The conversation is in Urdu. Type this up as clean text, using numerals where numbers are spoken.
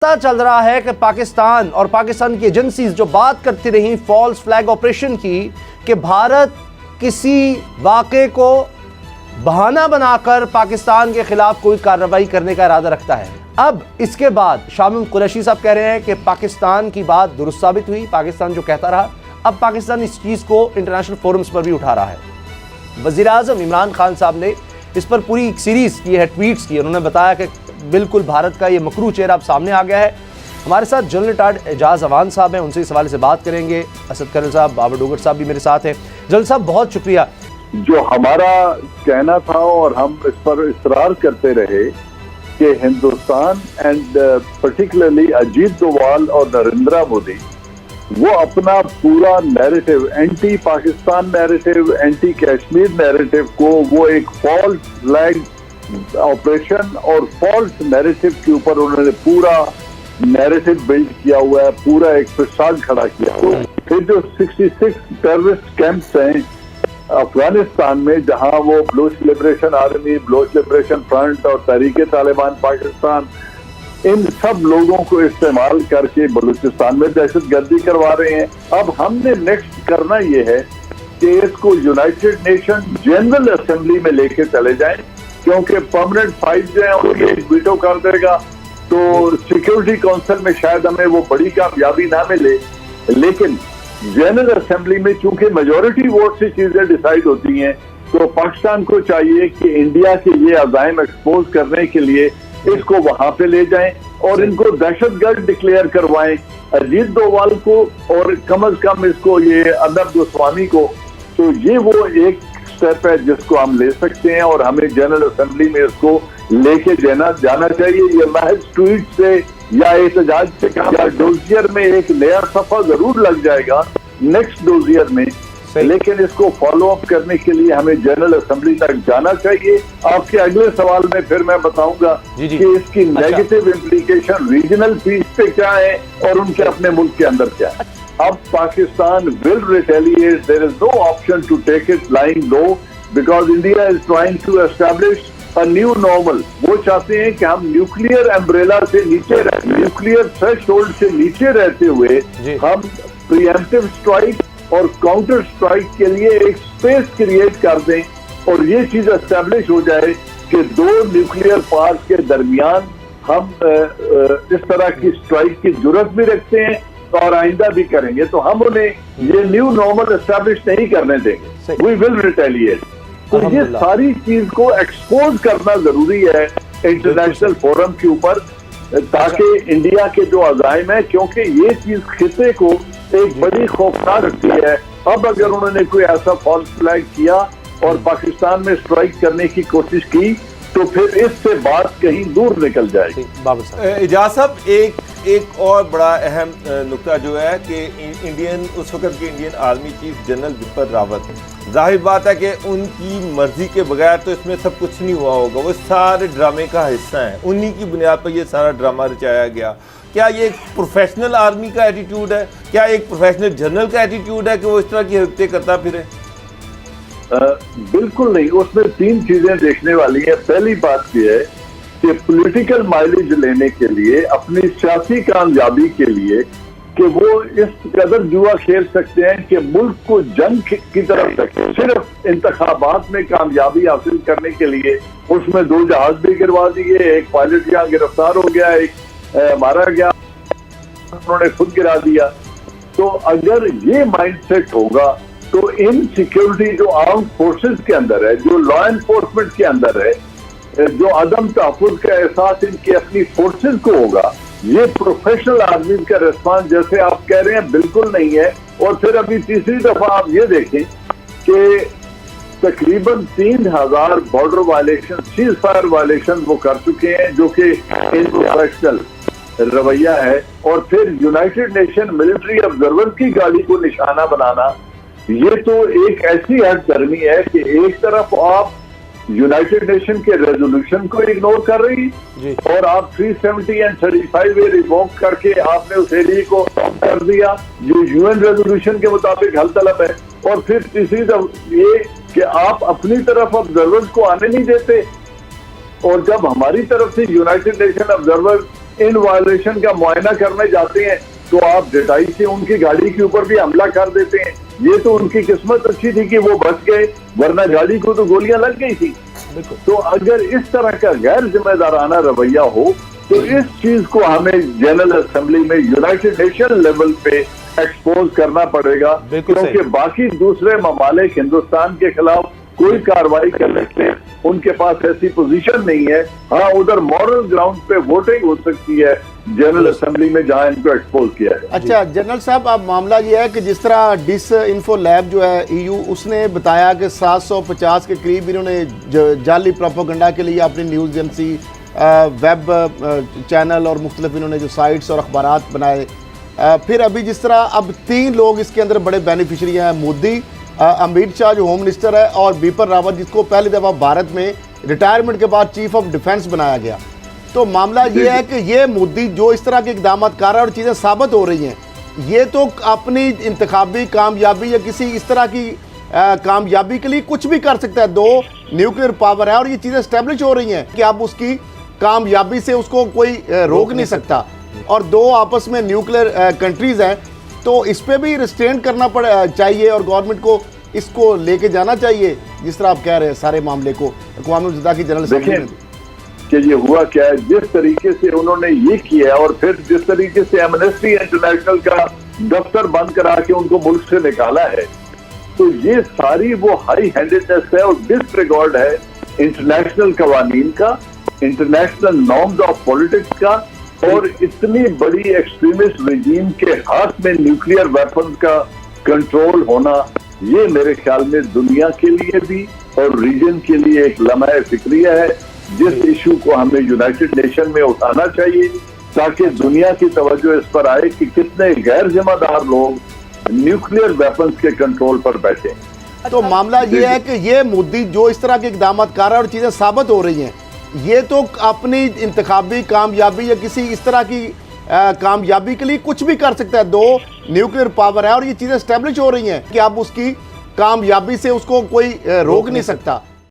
پتہ چل رہا ہے کہ پاکستان اور پاکستان کی ایجنسیز جو بات کرتی رہیں فالس فلیگ آپریشن کی کہ بھارت کسی واقعے کو بہانہ بنا کر پاکستان کے خلاف کوئی کارروائی کرنے کا ارادہ رکھتا ہے. اب اس کے بعد شامل قریشی صاحب کہہ رہے ہیں کہ پاکستان کی بات درست ثابت ہوئی, پاکستان جو کہتا رہا, اب پاکستان اس چیز کو انٹرنیشنل فورمز پر بھی اٹھا رہا ہے. وزیر اعظم عمران خان صاحب نے اس پر پوری ایک سیریز کی ہے, ٹویٹس کی. انہوں نے بتایا کہ بالکل بھارت کا یہ مکروہ چہرہ اب سامنے آ گیا ہے. ہمارے ساتھ جنرل ریٹائرڈ اعجاز اوان صاحب ہیں, ان سے اس حوالے سے بات کریں گے. اسد کرنل صاحب, بابر ڈوگر صاحب بھی میرے ساتھ ہیں. جنرل صاحب بہت شکریہ. جو ہمارا کہنا تھا اور ہم اس پر اصرار کرتے رہے کہ ہندوستان اینڈ پرٹیکولرلی اجیت دووال اور نریندر مودی وہ اپنا پورا narrative, anti Pakistan narrative, anti Kashmir narrative کو وہ ایک فالس فلیگ آپریشن اور فالس نیریٹو کے اوپر انہوں نے پورا نیریٹو بلڈ کیا ہوا ہے, پورا ایک فساد کھڑا کیا ہوا ہے. پھر جو 66 ٹیررسٹ کیمپس ہیں افغانستان میں, جہاں وہ Baloch liberation army, Baloch liberation front اور تحریک طالبان پاکستان, ان سب لوگوں کو استعمال کر کے بلوچستان میں دہشت گردی کروا رہے ہیں. اب ہم نے نیکسٹ کرنا یہ ہے کہ اس کو یونائٹڈ نیشن جنرل اسمبلی میں لے کے چلے جائیں, کیونکہ پرماننٹ فائل جو ہے ان کے ویٹو کر دے گا تو سیکیورٹی کونسل میں شاید ہمیں وہ بڑی کامیابی نہ ملے. لیکن جنرل اسمبلی میں چونکہ میجورٹی ووٹ سے چیزیں ڈیسائیڈ ہوتی ہیں, تو پاکستان کو چاہیے کہ انڈیا کے یہ عزائم ایکسپوز کرنے کے لیے اس کو وہاں پہ لے جائیں اور ان کو دہشت گرد ڈکلیئر کروائیں, اجیت دووال کو اور کم از کم اس کو یہ ارنب گوسوامی کو. تو یہ وہ ایک سٹیپ ہے جس کو ہم لے سکتے ہیں اور ہمیں جنرل اسمبلی میں اس کو لے کے جانا چاہیے. یہ محض ٹویٹ سے یا احتجاج سے یا ڈوزیئر میں ایک نیا صفحہ ضرور لگ جائے گا نیکسٹ ڈوزیئر میں, لیکن اس کو فالو اپ کرنے کے لیے ہمیں جنرل اسمبلی تک جانا چاہیے. آپ کے اگلے سوال میں پھر میں بتاؤں گا کہ اس کی نیگیٹو امپلیکیشن ریجنل پیس پہ کیا ہے اور ان کے اپنے ملک کے اندر کیا ہے. اب Pakistan will retaliate. There is no option to take it lying low because India is trying to establish a new normal. وہ چاہتے ہیں کہ ہم نیوکلیئر امبریلا سے نیچے رہیں, نیوکلیئر تھریش ہولڈ سے نیچے رہتے ہوئے ہم پریمپٹیو اسٹرائک اور کاؤنٹر اسٹرائک کے لیے ایک اسپیس کریٹ کر دیں اور یہ چیز اسٹیبلش ہو جائے کہ دو نیوکلیئر پاورز کے درمیان ہم اس طرح کی اسٹرائک کی جرات بھی رکھتے ہیں اور آئندہ بھی کریں گے. تو ہم انہیں یہ نیو نارمل اسٹیبلش نہیں کرنے دیں گے. وی ول ریٹیلیٹ. تو یہ ساری چیز کو ایکسپوز کرنا ضروری ہے انٹرنیشنل فورم کے اوپر, تاکہ انڈیا کے جو عزائم ہیں, کیونکہ یہ چیز خطے کو ایک بڑی خوفناک رکھتی ہے. اب اگر انہوں نے کوئی ایسا فالس فلیگ کیا اور پاکستان میں اسٹرائک کرنے کی کوشش کی تو پھر اس سے بات کہیں دور نکل جائے گی. اعجاز صاحب, ایک اور بڑا اہم نقطہ جو ہے کہ اس وقت کے Indian army chief general Bipin Rawat, ظاہر بات ہے کہ ان کی مرضی کے بغیر تو اس میں سب کچھ نہیں ہوا ہوگا, وہ سارے ڈرامے کا حصہ ہیں, انہی کی بنیاد پر یہ سارا ڈرامہ رچایا گیا. کیا یہ ایک پروفیشنل آرمی کا ایٹیٹیوڈ ہے, کیا ایک پروفیشنل جنرل کا ایٹیٹیوڈ ہے کہ وہ اس طرح کی حرکتیں کرتا پھرے؟ بالکل نہیں. اس میں تین چیزیں دیکھنے والی ہیں. پہلی بات یہ ہے کہ پولیٹیکل مائلیج لینے کے لیے, اپنی سیاسی کامیابی کے لیے, کہ وہ اس قدر جوا کھیل سکتے ہیں کہ ملک کو جنگ کی طرف رکھیں. صرف انتخابات میں کامیابی حاصل کرنے کے لیے اس میں 2 جہاز بھی گروا دیے, ایک پائلٹ یہاں گرفتار ہو گیا, ایک مارا گیا, انہوں نے خود گرا دیا. تو اگر یہ مائنڈ سیٹ ہوگا تو ان سیکیورٹی جو آرم فورسز کے اندر ہے, جو لا انفورسمنٹ کے اندر ہے, جو عدم تحفظ کا احساس ان کی اپنی فورسز کو ہوگا, یہ پروفیشنل آرمیز کا ریسپانس جیسے آپ کہہ رہے ہیں بالکل نہیں ہے. اور پھر ابھی تیسری دفعہ آپ یہ دیکھیں کہ تقریباً 3000 border violation, cease fire violation وہ کر چکے ہیں, جو کہ انپروفیشنل رویہ ہے. اور پھر یونائٹڈ نیشن ملٹری آبزرور کی گاڑی کو نشانہ بنانا, یہ تو ایک ایسی ہٹ درمی ہے کہ ایک طرف آپ یونائٹڈ نیشن کے ریزولوشن کو اگنور کر رہی اور آپ 370 اور 35 ریووک کر کے آپ نے اس ایریے کو کر دیا جو یو این ریزولوشن کے مطابق حل طلب ہے. اور پھر تیسری یہ کہ آپ اپنی طرف آبزرورز کو آنے نہیں دیتے, اور جب ہماری طرف سے یونائٹڈ نیشن آبزرور ان وائلیشن کا معائنہ کرنے جاتے ہیں تو آپ ڈٹائی سے ان کی گاڑی کے اوپر بھی حملہ کر دیتے ہیں. یہ تو ان کی قسمت اچھی تھی کہ وہ بچ گئے, ورنہ گاڑی کو تو گولیاں لگ گئی تھی. تو اگر اس طرح کا غیر ذمہ دارانہ رویہ ہو تو اس چیز کو ہمیں جنرل اسمبلی میں یونائٹڈ نیشن لیول پہ ایکسپوز کرنا پڑے گا, کیونکہ باقی دوسرے ممالک ہندوستان کے خلاف کوئی کاروائی کرنے کے ان کے پاس ایسی پوزیشن نہیں ہے. ہاں ادھر مورل گراؤنڈ پہ ووٹنگ ہو سکتی ہے جنرل اسمبلی میں جہاں ان کو ایکسپوز کیا ہے. اچھا جنرل صاحب, اب معاملہ یہ ہے کہ جس طرح ڈس انفو لیب جو ہے EU, اس نے بتایا کہ 750 کے قریب انہوں نے جعلی پروپیگنڈا کے لیے اپنی نیوز ایجنسی, ویب چینل اور مختلف انہوں نے جو سائٹس اور اخبارات بنائے. پھر ابھی جس طرح اب 3 لوگ اس کے اندر بڑے بینیفیشری ہیں, مودی, امت شاہ جو ہوم منسٹر ہے, اور بپن راوت جس کو پہلی دفعہ بھارت میں ریٹائرمنٹ کے بعد چیف آف ڈیفنس بنایا گیا. تو معاملہ یہ ہے کہ یہ مودی جو اس طرح کے اقدامات کر رہا ہے اور چیزیں ثابت ہو رہی ہیں, یہ تو اپنی انتخابی کامیابی یا کسی اس طرح کی کامیابی کے لیے کچھ بھی کر سکتا ہے. 2 نیوکلیئر پاور ہے اور یہ چیزیں اسٹیبلش ہو رہی ہیں کہ اب اس کی کامیابی سے اس کو کوئی روک نہیں سکتا, اور 2 آپس میں نیوکلیئر کنٹریز ہیں. تو اس پہ بھی ریسٹرین کرنا چاہیے اور گورنمنٹ کو اس کو لے کے جانا چاہیے, جس طرح آپ کہہ رہے ہیں سارے معاملے کو اقوام متحدہ کی جنرل اسمبلی میں. کہ یہ ہوا کیا ہے, جس طریقے سے انہوں نے یہ کیا اور پھر جس طریقے سے ایمنسٹی انٹرنیشنل کا دفتر بند کرا کے ان کو ملک سے نکالا ہے, تو یہ ساری وہ ہائی ہینڈڈنس ہے اور ڈس ریگارڈ ہے انٹرنیشنل قوانین کا, انٹرنیشنل نارمز آف پولیٹکس کا, اور اتنی بڑی ایکسٹریمسٹ رجیم کے ہاتھ میں نیوکلیئر ویپن کا کنٹرول ہونا, یہ میرے خیال میں دنیا کے لیے بھی اور ریجن کے لیے ایک لمحہ فکریہ ہے, جس ایشو کو ہمیں یونائٹڈ نیشن میں اٹھانا چاہیے تاکہ دنیا کی توجہ اس پر آئے کہ کتنے غیر ذمہ دار لوگ نیوکلیئر ویپنز کے کنٹرول پر بیٹھے. تو معاملہ یہ ہے کہ یہ مودی جو اس طرح کے اقدامات کر رہا ہے اور چیزیں ثابت ہو رہی ہیں, یہ تو اپنی انتخابی کامیابی یا کسی اس طرح کی کامیابی کے لیے کچھ بھی کر سکتا ہے. 2 نیوکلیئر پاور ہے اور یہ چیزیں اسٹیبلش ہو رہی ہیں کہ اب اس کی کامیابی سے اس کو کوئی روک نہیں سکتا.